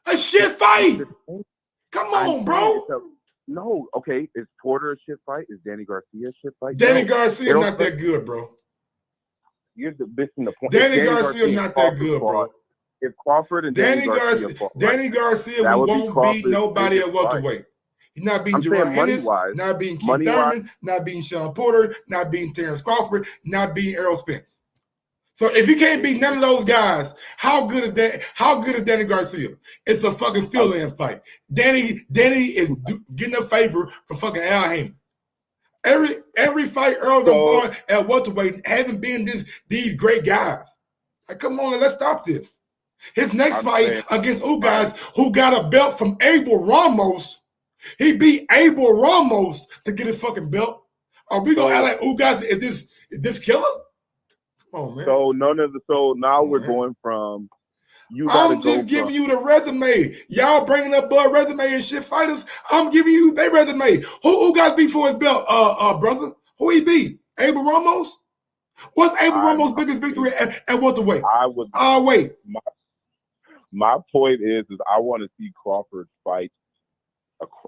A shit fight. Come on, bro. No, okay. Is Porter a shit fight? Is Danny Garcia a shit fight? Danny Garcia not that good, bro. You're missing the point. Danny Garcia not that good, bro. If Crawford and Danny Garcia fought, Danny Garcia won't beat nobody at welterweight. He's not beating Jerron Ennis, not beating Keith Thurman, not beating Sean Porter, not beating Terrence Crawford, not beating Errol Spence. So if you can't beat none of those guys, how good is that? How good is Danny Garcia? It's a fucking fill-in fight. Danny is getting a favor from fucking Al Heyman. Every fight Earl done fought at welterweight haven't been these great guys. Like, come on, let's stop this. His next fight against Ugas, who got a belt from Abel Ramos. He beat Abel Ramos to get his fucking belt. Are we gonna act like Ugas is this killer? Come on, man. So now we're going from I'm just giving you the resume. Y'all bringing up Bud resume and shit fighters. I'm giving you their resume. Who got beat for his belt, brother? Who he beat? Abel Ramos? What's Abel Ramos' biggest victory at welterweight? Wait. My point is I want to see Crawford fight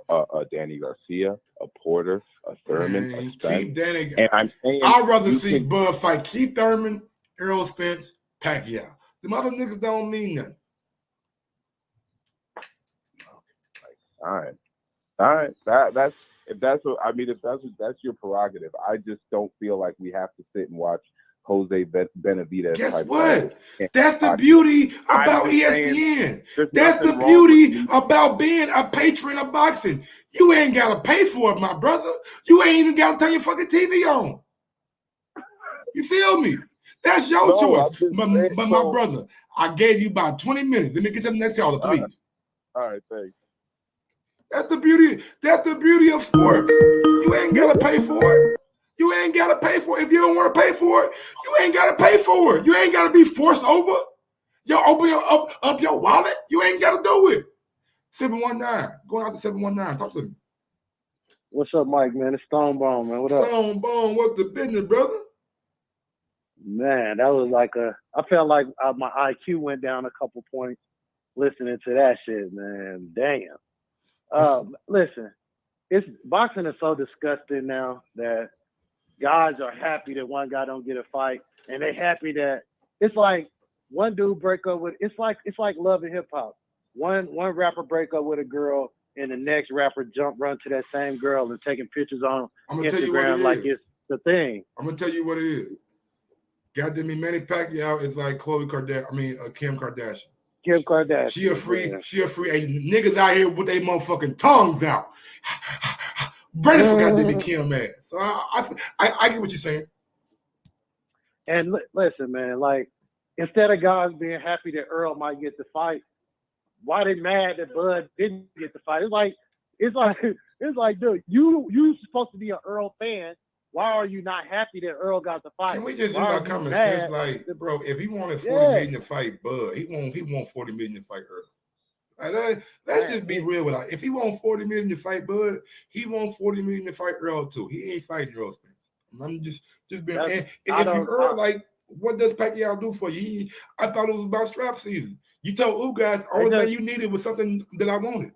a Danny Garcia, a Porter, a Thurman, a Spence. And I'm saying I'd rather see Bud fight Keith Thurman, Errol Spence, Pacquiao. Them other niggas don't mean nothing. All right. That's your prerogative. I just don't feel like we have to sit and watch Jose Benavidez. Guess what? That's the beauty about ESPN. That's the beauty about being a patron of boxing. You ain't gotta pay for it, my brother. You ain't even gotta turn your fucking TV on. You feel me? That's your choice. But my brother, I gave you about 20 minutes. Let me get to the next caller, please. All right, thanks. That's the beauty. That's the beauty of sports. You ain't gotta pay for it. You ain't gotta pay for it. If you don't want to pay for it, you ain't gotta pay for it. You ain't gotta be forced over. You open up your wallet. You ain't gotta do it. 719. Going out to 719. Talk to me. What's up, Mike, man? It's Stone Bone, man. What up? Stone Bone, what's the business, brother? Man, that was like I felt like my IQ went down a couple points listening to that shit, man. Damn. Listen, boxing is so disgusting now that guys are happy that one guy don't get a fight, and they happy that it's like one dude break up with. It's like love and hip hop. One rapper break up with a girl, and the next rapper run to that same girl and taking pictures on Instagram like it's the thing. I'm gonna tell you what it is. Goddamn me, Manny Pacquiao is like Kim Kardashian. Kim Kardashian. She a free agent. Niggas out here with their motherfucking tongues out. Brady forgot to be Kim ass. So I get what you're saying. And listen, man, like instead of guys being happy that Earl might get the fight, why they mad that Bud didn't get the fight? It's like, dude, you supposed to be an Earl fan. Why are you not happy that Earl got the fight? Can we just use our common sense? Like, bro, if he wanted 40 million to fight Bud, he won't 40 million to fight Earl. Like, let's just be real with it. If he want 40 million to fight Bud, he want 40 million to fight Earl too. He ain't fighting Earl Spence. I'm just being. And if you Earl, like, what does Pacquiao do for you? I thought it was about strap season. You told guys all the thing you needed was something that I wanted.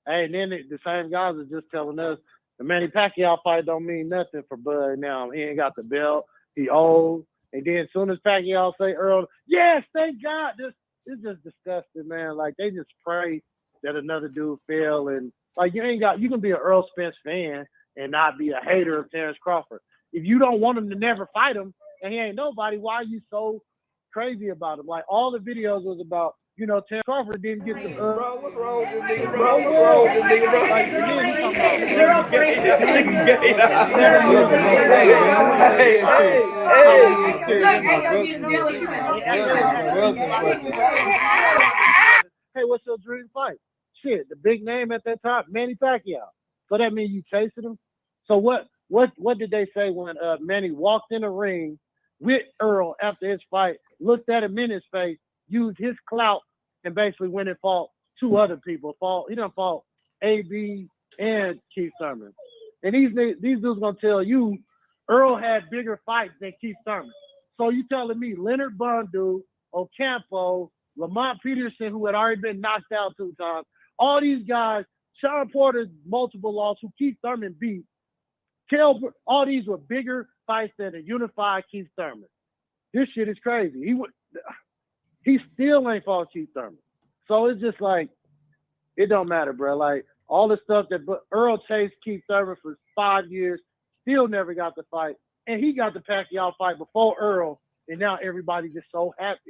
Hey, and then the same guys are just telling us the Manny Pacquiao fight don't mean nothing for Bud now. He ain't got the belt. He old. And then as soon as Pacquiao say Earl, yes, thank God. It's just disgusting, man. Like, they just pray that another dude fail. And, like, you can be an Earl Spence fan and not be a hater of Terrence Crawford. If you don't want him to never fight him and he ain't nobody, why are you so crazy about him? Like, all the videos was about Terrence Crawford didn't get the Bro, what's wrong with this nigga, bro? What's wrong with this nigga, bro? like, and then we talking about hey, what's your dream fight? Shit, the big name at that time, Manny Pacquiao. So that means you chasing him. So what did they say when Manny walked in the ring with Errol after his fight, looked at him in his face, used his clout, and basically went and fought two other people. He done fought AB and Keith Thurman. And these dudes gonna tell you Errol had bigger fights than Keith Thurman. So you telling me Leonard Bundu, Ocampo, Lamont Peterson, who had already been knocked out 2 times, all these guys, Sean Porter's multiple loss, who Keith Thurman beat, all these were bigger fights than a unified Keith Thurman. This shit is crazy. He still ain't fought Keith Thurman. So it's just like, it don't matter, bro. Like, all the stuff that Errol chased Keith Thurman for 5 years, still never got the fight. And he got the Pacquiao fight before Errol, and now everybody just so happy.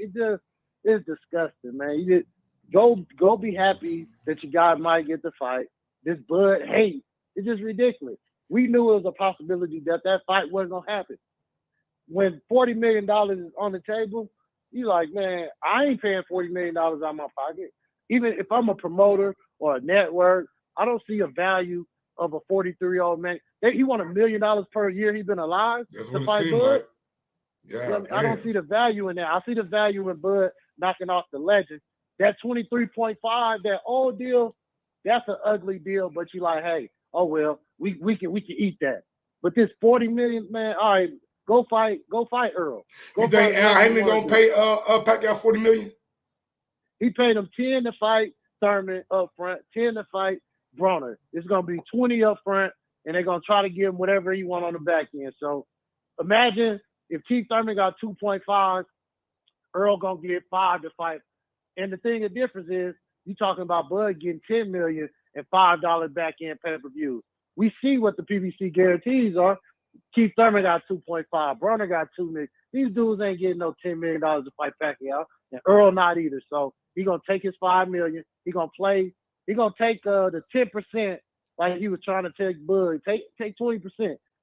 It's disgusting, man. You just go be happy that your guy might get the fight. This Bud hate, it's just ridiculous. We knew it was a possibility that fight wasn't gonna happen. When $40 million is on the table, you like, man, I ain't paying $40 million out of my pocket. Even if I'm a promoter or a network, I don't see a value of a 43-year-old man. He won $1 million per year he's been alive to fight Bud. Like. Yeah, I don't see the value in that. I see the value in Bud knocking off the legend. That 23.5, that old deal, that's an ugly deal. But you like, hey, oh well, we can eat that. But this 40 million, man, all right, go fight Errol. You think Al Haymon gonna pay Pacquiao $40 million? He paid him 10 to fight Thurman up front, 10 to fight Broner. It's gonna be 20 up front, and they're gonna try to give him whatever he want on the back end. So imagine if Keith Thurman got 2.5, Errol gonna get 5 to fight. And the thing, the difference is, you talking about Bud getting $10 million and $5 back end pay-per-views. We see what the PBC guarantees are. Keith Thurman got 2.5. Broner got $2 million. These dudes ain't getting no $10 million to fight Pacquiao, and Errol not either. So he gonna take his $5 million. He gonna take the 10% like he was trying to take Bud. Take 20%,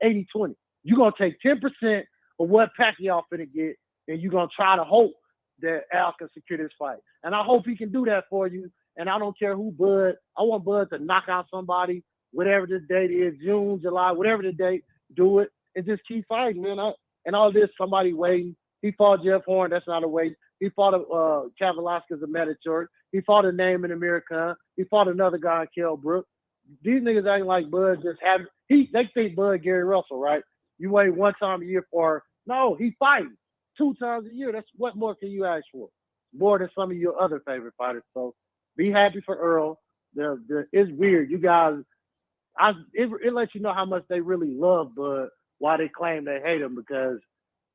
80-20. You gonna take 10% of what Pacquiao finna get, and you gonna try to hope that Al can secure this fight. And I hope he can do that for you. And I don't care who Bud. I want Bud to knock out somebody, whatever the date is, June, July, whatever the date, do it and just keep fighting, man. And all this, somebody waiting. He fought Jeff Horn. That's not a wait. He fought Kavalauskas, a Medichor. He fought a name in America. He fought another guy in Kell Brook. These niggas acting like Bud just having. They think Bud Gary Russell, right? You wait one time a year for. No, he fighting 2 times a year. That's what more can you ask for? More than some of your other favorite fighters. So be happy for Errol. It's weird. You guys, it lets you know how much they really love Bud, why they claim they hate him, because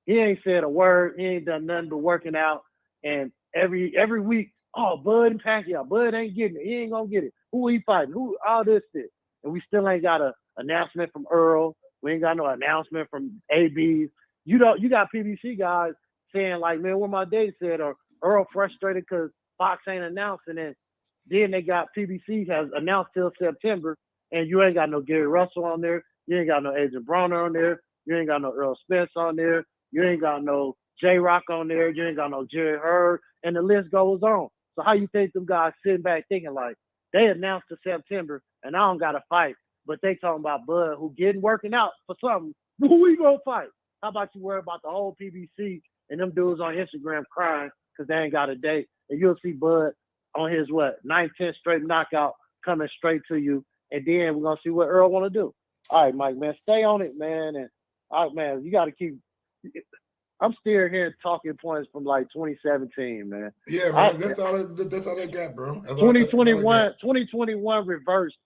he ain't said a word. He ain't done nothing but working out. And every week, oh, Bud and Pacquiao. Bud ain't getting it. He ain't gonna get it. Who he fighting? Who? All this shit. And we still ain't got an announcement from Errol. We ain't got no announcement from AB. You got PBC guys saying like, man, where my date said, or Errol frustrated because Fox ain't announcing it. Then they got PBC has announced till September, and you ain't got no Gary Russell on there. You ain't got no Adrian Broner on there. You ain't got no Earl Spence on there. You ain't got no J-Rock on there. You ain't got no Jerry Hurd, and the list goes on. So how you think them guys sitting back thinking like, they announced to September, and I don't got to fight, but they talking about Bud who getting working out for something. Who we gonna fight? How about you worry about the whole PBC and them dudes on Instagram crying because they ain't got a date, and you'll see Bud on his 9th, 10th straight knockout coming straight to you, and then we're gonna see what Earl want to do. All right, Mike, man, stay on it, man, and all right, man, you got to keep. I'm still hearing talking points from like 2017, man. Yeah, man, that's all they got, bro. 2021 reversed.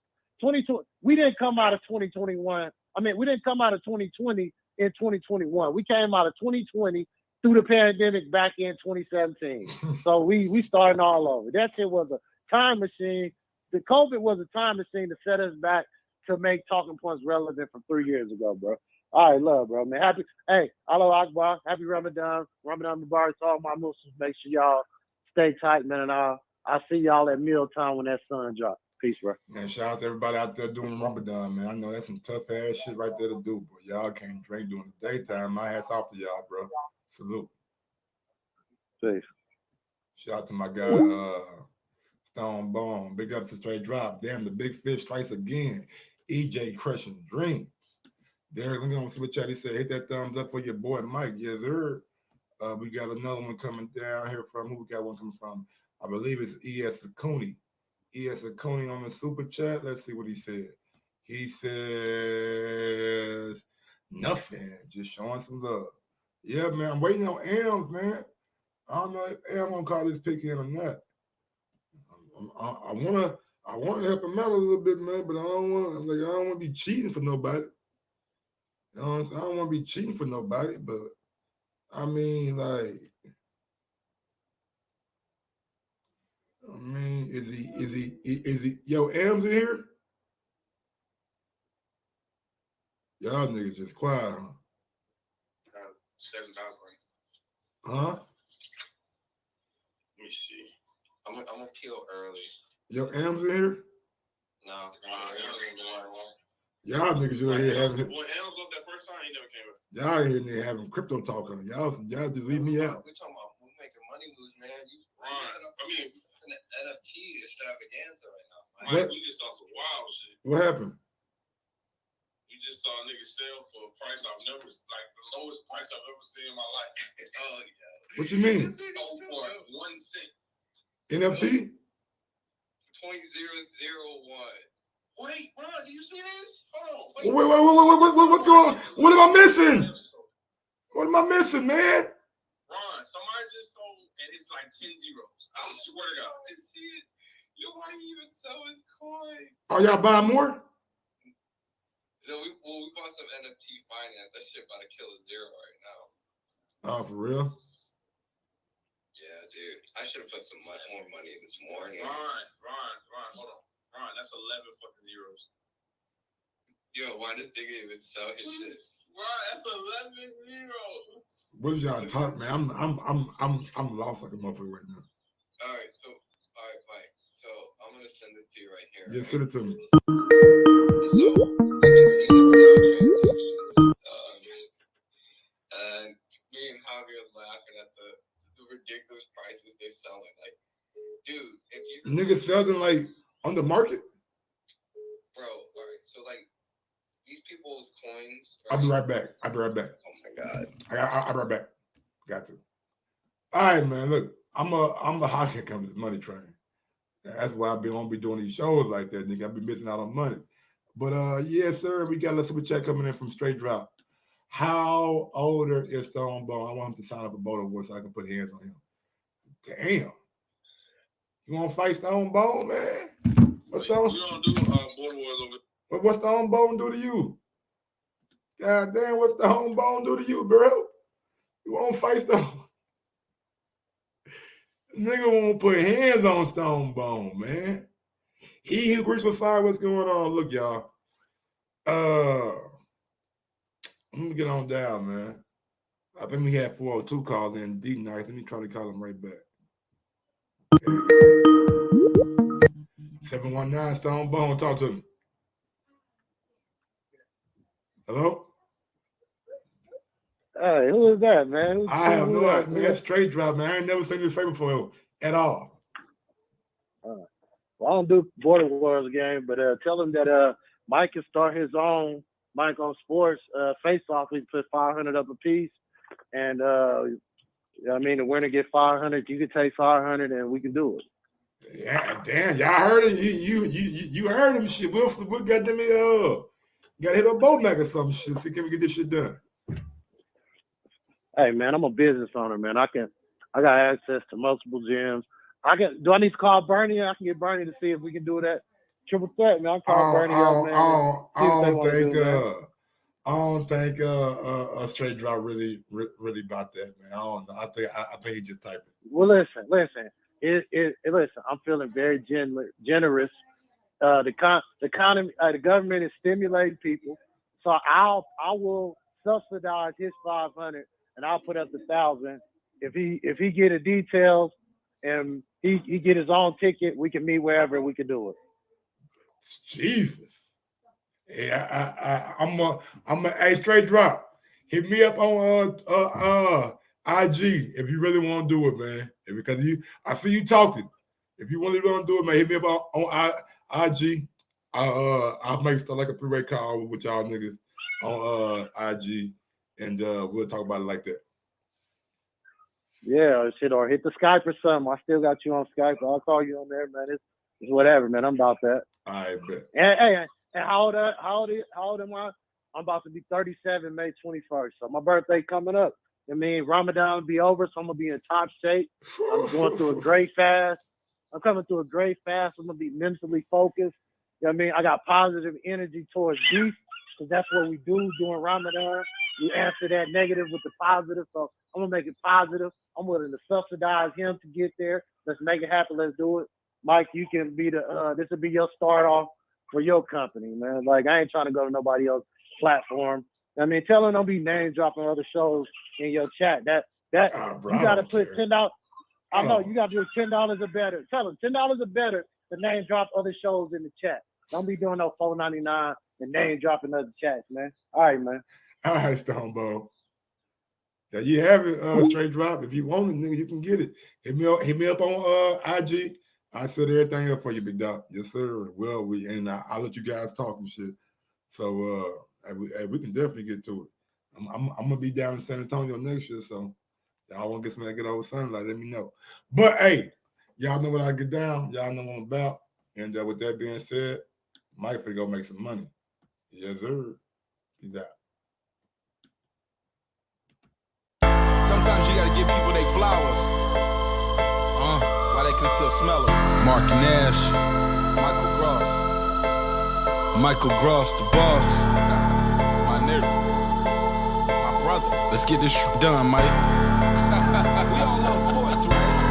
2020. We didn't come out of 2021. I mean, we didn't come out of 2020 in 2021. We came out of 2020 through the pandemic back in 2017. So we starting all over. That shit was a time machine. The COVID was a time machine to set us back to make talking points relevant from 3 years ago, bro. All right, love, bro, man. Hey, Allah Akbar. Happy Ramadan. Ramadan Mubarak to all my Muslims. Make sure y'all Stay tight, man, and I'll see y'all at mealtime when that sun drops. Peace, bro. Man, shout out to everybody out there doing Ramadan, man. I know that's some tough ass shit right there to do, but y'all can't drink during the daytime. My hat's off to y'all, bro. Salute. Peace. Shout out to my guy, Stone Bone. Big ups to Straight Drop. Damn, the big fish strikes again. EJ crushing dream. Derek, let me on switch chat. He said, hit that thumbs up for your boy Mike. Yes, sir. We got another one coming down here from who we got one coming from. I believe it's E.S. Cooney. E.S. Cooney on the super chat. Let's see what he said. He says nothing, just showing some love. Yeah, man. I'm waiting on Elms, man. I don't know if Elm gonna call this pick in or not. I wanna help him out a little bit, man, but I don't want to be cheating for nobody. You know what I'm saying? I don't want to be cheating for nobody, but I mean, is he? Yo, M's in here? Y'all niggas just quiet, huh? $7 Huh? Let me see. I'm gonna kill early. Yo, M's in here? No. Y'all niggas over here having. When Errol up that first time, he never came up. Y'all here nigga having crypto talk on y'all just leave me out. We're talking about making money moves, man. The NFT extravaganza right now. What? We just saw some wild shit. What happened? We just saw a nigga sell for a price I've never, like the lowest price I've ever seen in my life. Oh yeah. What you mean? Sold for 1 cent. NFT? 0.001. Wait, Ron, do you see this? Hold on. Wait, what's going on? What am I missing? What am I missing, man? Ron, somebody just sold, and it's like 10 zeros. I swear to God. I see it. Yo, why you even sell his coin? Are y'all buying more? No, we bought some NFT finance. That shit about to kill a zero right now. Oh, for real? Yeah, dude. I should have put some more money this morning. Ron, hold on. Ron, that's 11 fucking zeros. Yo, why this nigga even sell his shit? Ron, that's 11 zeros. What is y'all talking, man? I'm lost like a motherfucker right now. All right, Mike. So I'm gonna send it to you right here. Yeah, send it to me. So you can see the sale transactions. And me and Javier are laughing at the ridiculous prices they're selling. Like, dude, if you Niggas selling like on the market? Bro, all right. So like these people's coins. Right? I'll be right back. Oh my god. I'll be right back. Got to. All right, man. Look, I'm a hockey come this money train. That's why I won't be doing these shows like that, nigga. I'll be missing out on money. But yes, sir, we got a super chat coming in from Straight Drop. How older is Stone Bone? I want him to sign up a Boulder War so I can put hands on him. Damn. You want to fight Stone Bone, man? What's Stone? We gonna do Border Wars over. What's Stone Bone do to you? God damn, what's Stone Bone do to you, bro? You want to fight Stone? Nigga won't put hands on Stone Bone, man. He who agrees with fire, what's going on? Look, y'all. Let me get on down, man. I think we had 402 called in D night. Let me try to call him right back. 719 Stone Bone, talk to me. Hello? Hey, who is that, man? I have no idea, man. Straight Drop, man. I ain't never seen this face before at all. Well, I don't do Border Wars game, but tell him that Mike can start his own Mike on Sports face-off. We put 500 up a piece, and the winner get 500. You can take 500, and we can do it. Yeah, damn, y'all heard it. You heard him. Shit, Will got them. Got hit a boatneck or some shit. See, can we get this shit done? Hey, man, I'm a business owner, man. I got access to multiple gyms. Do I need to call Bernie? I can get Bernie to see if we can do that triple threat, man. I'll call Bernie up, man. I don't think a Straight Drop really about that, man. I don't know. I think he just typed it. Well, listen. Listen, I'm feeling very generous. The government is stimulating people, so I will subsidize his 500, and I'll put up the 1,000. If he get the details and he get his own ticket. We can meet wherever we can do it. Jesus. Yeah, I'm a straight drop. Hit me up on IG if you really want to do it, man. Because I see you talking. If you really want to do it, man, hit me up on IG. I'll make stuff like a three-way call with y'all niggas on IG, and we'll talk about it like that. Yeah, shit, or hit the Skype or something. I still got you on Skype. I'll call you on there, man. It's whatever, man. I'm about that. I bet. And how old am I? I'm about to be 37 May 21st. So my birthday coming up. I mean, Ramadan will be over, so I'm gonna be in top shape. I'm going through a great fast. I'm coming through a great fast. I'm gonna be mentally focused. You know what I mean? I got positive energy towards beef, because that's what we do during Ramadan. You answer that negative with the positive. So I'm gonna make it positive. I'm willing to subsidize him to get there. Let's make it happen. Let's do it. Mike, you can be this will be your start off for your company, man. Like, I ain't trying to go to nobody else's platform. I mean, tell them don't be name dropping other shows in your chat. Bro, you gotta put $10. I know you gotta do $10 or better. Tell them $10 or better to name drop other shows in the chat. Don't be doing no $4.99 and name dropping other chats, man. All right, man. All right, Stoneball. Now you have it, straight drop. If you want it, nigga, you can get it. Hit me up on IG. I set everything up for you, big dog. Yes, sir. Well, I'll let you guys talk and shit. So we can definitely get to it. I'm gonna be down in San Antonio next year, so y'all want to get something to get over sunlight, let me know. But hey, y'all know what I get down. Y'all know what I'm about. And with that being said, Mike finna go make some money. Yes, sir. Peace out. Sometimes you gotta give people their flowers. While they can still smell them. Mark Nash, Michael Gross, the boss. My nigga, my brother. Let's get this done, Mike. We all love sports, right?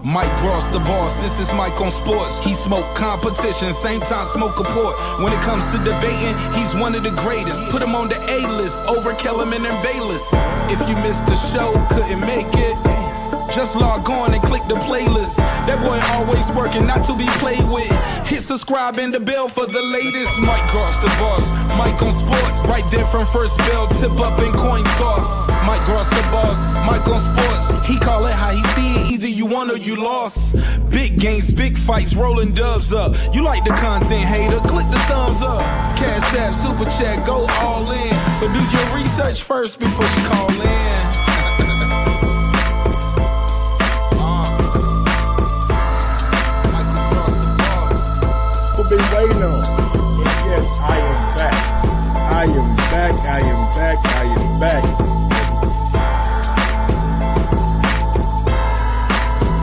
Mike Gross, the boss. This is Mike on sports. He smoke competition, same time smoke a port. When it comes to debating, he's one of the greatest. Put him on the A-list over Kellerman and Bayless. If you missed the show, couldn't make it, just log on and click the playlist. That boy always working, not to be played with. Hit subscribe and the bell for the latest. Mike Gross, the boss. Mike on sports. Right there from first bell, tip up and coin toss. Mike Gross, the boss. Mike on sports. He call it how he see it. Either you won or you lost. Big games, big fights, rolling dubs up. You like the content, hater? Click the thumbs up. Cashapp, super chat, go all in. But do your research first before you call in. Been waiting on. Yes, I am back. I am back. I am back. I am back.